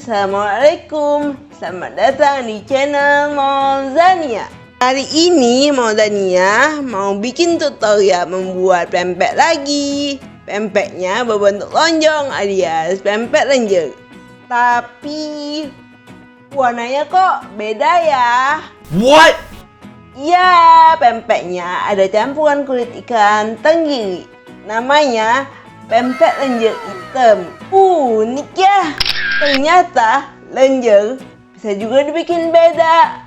Assalamualaikum, selamat datang di channel Mauzania. Hari ini Mauzania mau bikin tutorial membuat pempek lagi. Pempeknya berbentuk lonjong alias pempek lenjer. Tapi warnanya kok beda ya? What? Ya, pempeknya ada campuran kulit ikan tenggiri. Namanya pempek lenjer hitam. Unik ya. Ternyata lenjer bisa juga dibikin beda.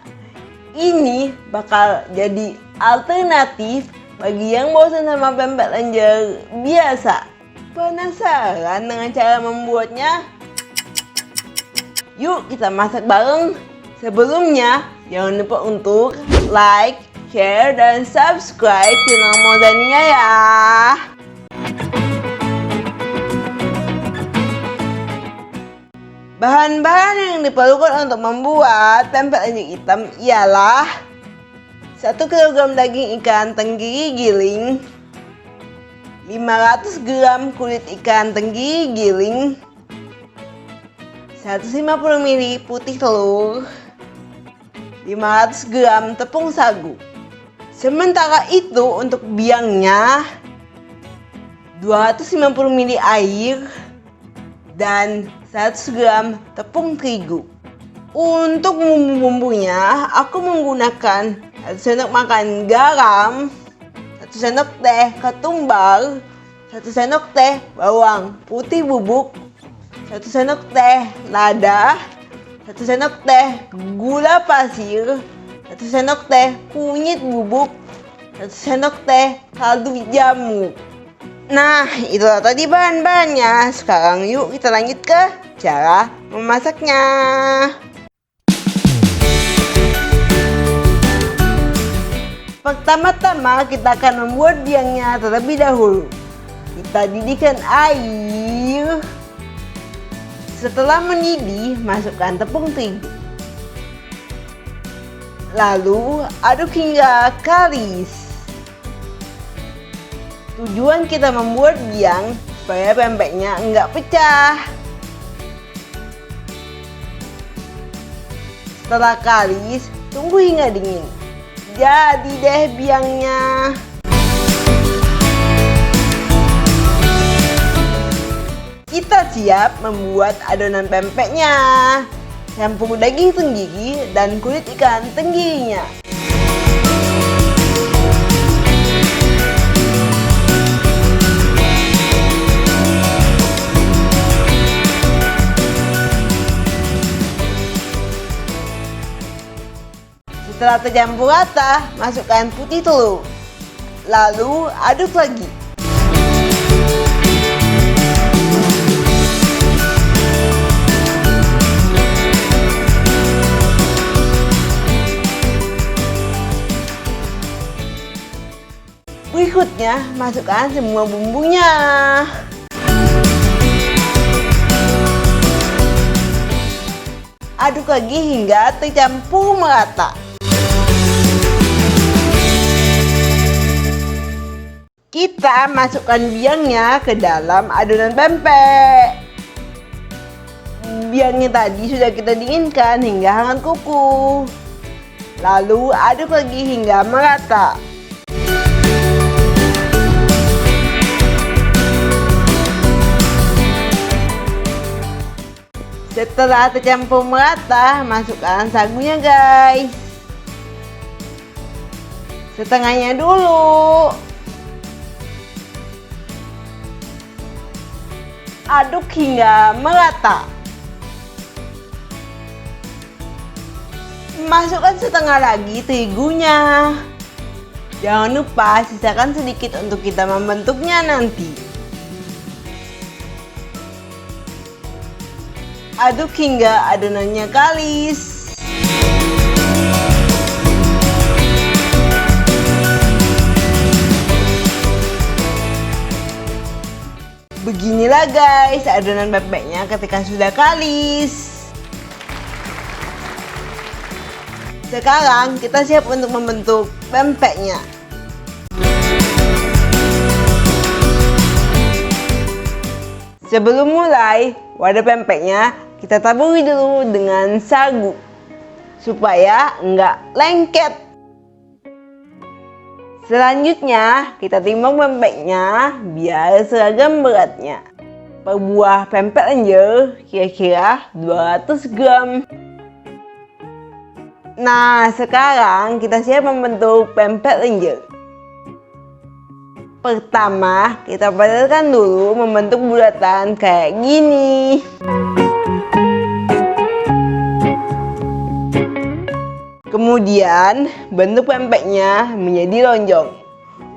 Ini bakal jadi alternatif bagi yang bosan sama pempek lenjer biasa. Penasaran dengan cara membuatnya? Yuk kita masak bareng. Sebelumnya jangan lupa untuk like, share, dan subscribe channel Mauzania ya. Bahan-bahan yang diperlukan untuk membuat pempek lenjer hitam ialah 1 kg daging ikan tenggiri giling, 500 gram kulit ikan tenggiri giling, 150 ml putih telur, 500 gram tepung sagu. Sementara itu untuk biangnya 250 ml air dan 100 gram tepung terigu. Untuk bumbu-bumbunya aku menggunakan 1 sendok makan garam, 1 sendok teh ketumbar, 1 sendok teh bawang putih bubuk, 1 sendok teh lada, 1 sendok teh gula pasir, 1 sendok teh kunyit bubuk, 1 sendok teh kaldu jamur. Nah, itulah tadi bahan-bahannya. Sekarang yuk kita lanjut ke cara memasaknya. Pertama-tama kita akan membuat biangnya terlebih dahulu. Kita didihkan air. Setelah mendidih, masukkan tepung terigu. Lalu aduk hingga kalis. Tujuan kita membuat biang supaya pempeknya enggak pecah. Setelah kalis, tunggu hingga dingin. Jadi deh biangnya. Kita siap membuat adonan pempeknya. Campur daging tenggiri dan kulit ikan tenggirinya. Setelah tercampur rata, masukkan putih telur. Lalu aduk lagi. Berikutnya, masukkan semua bumbunya. Aduk lagi hingga tercampur merata. Kita masukkan biangnya ke dalam adonan pempek. Biangnya tadi sudah kita dinginkan hingga hangat kuku. Lalu aduk lagi hingga merata. Setelah tercampur merata, masukkan sagunya guys. Setengahnya dulu. Aduk hingga merata. Masukkan setengah lagi terigunya. Jangan lupa sisakan sedikit untuk kita membentuknya nanti. Aduk hingga adonannya kalis. Beginilah guys adonan pempeknya ketika sudah kalis. Sekarang kita siap untuk membentuk pempeknya. Sebelum mulai, wadah pempeknya kita taburi dulu dengan sagu supaya enggak lengket. Selanjutnya kita timbang pempeknya biar seragam beratnya. Per buah pempek lenjer kira-kira 200 gram. Nah, sekarang kita siap membentuk pempek lenjer. Pertama, kita padatkan dulu membentuk bulatan kayak gini. Kemudian, bentuk pempeknya menjadi lonjong.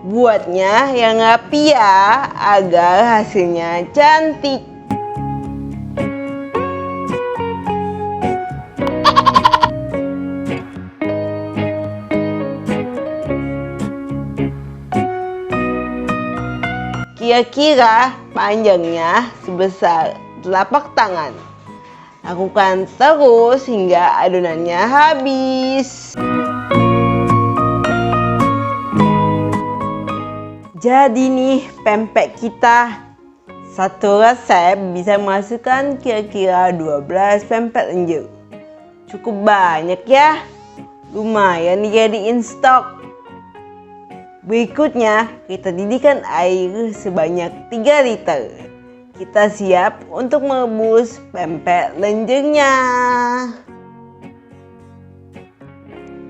Buatnya yang rapi ya, agar hasilnya cantik. Kira-kira panjangnya sebesar telapak tangan. Lakukan terus hingga adonannya habis. Jadi nih pempek kita. Satu resep bisa masukkan kira-kira 12 pempek lenjer. Cukup banyak ya. Lumayan dijadiin stok. Berikutnya, kita didihkan air sebanyak 3 liter. Kita siap untuk merebus pempek lenjernya.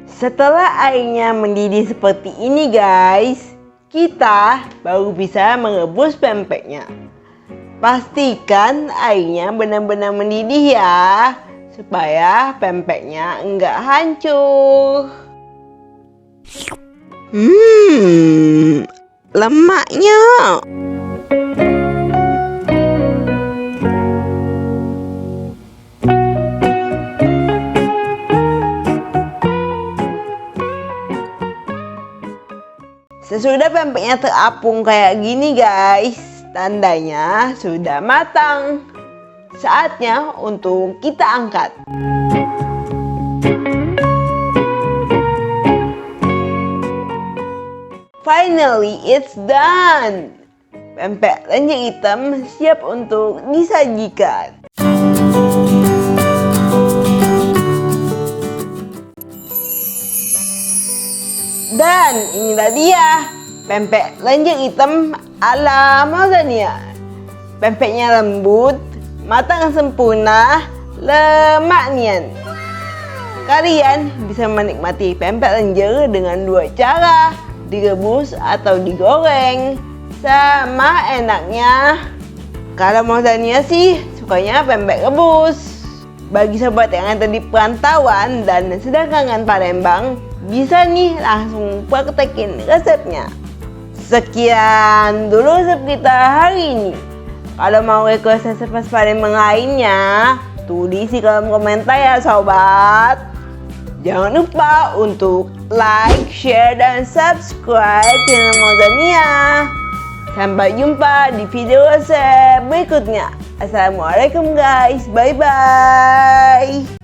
Setelah airnya mendidih seperti ini guys, kita baru bisa merebus pempeknya. Pastikan airnya benar-benar mendidih ya, supaya pempeknya enggak hancur. Lemaknya. Sesudah pempeknya terapung kayak gini guys, tandanya sudah matang. Saatnya untuk kita angkat. Finally, it's done! Pempek lenjer hitam siap untuk disajikan. Dan inilah dia, pempek lenjer hitam ala Mauzania. Pempeknya lembut, matang sempurna, lemak nian. Kalian bisa menikmati pempek lenjer dengan 2 cara. Direbus atau digoreng, sama enaknya. Kalau Mauzania sih sukanya pempek rebus. Bagi sobat yang ada di perantauan dan sedang kangen Palembang, bisa nih langsung praktekin resepnya. Sekian dulu resep kita hari ini. Kalau mau request resep Palembang lainnya, tulis di kolom komentar ya sobat. Jangan lupa untuk like, share, dan subscribe channel Mauzania. Sampai jumpa di video resep berikutnya. Assalamualaikum guys, bye-bye.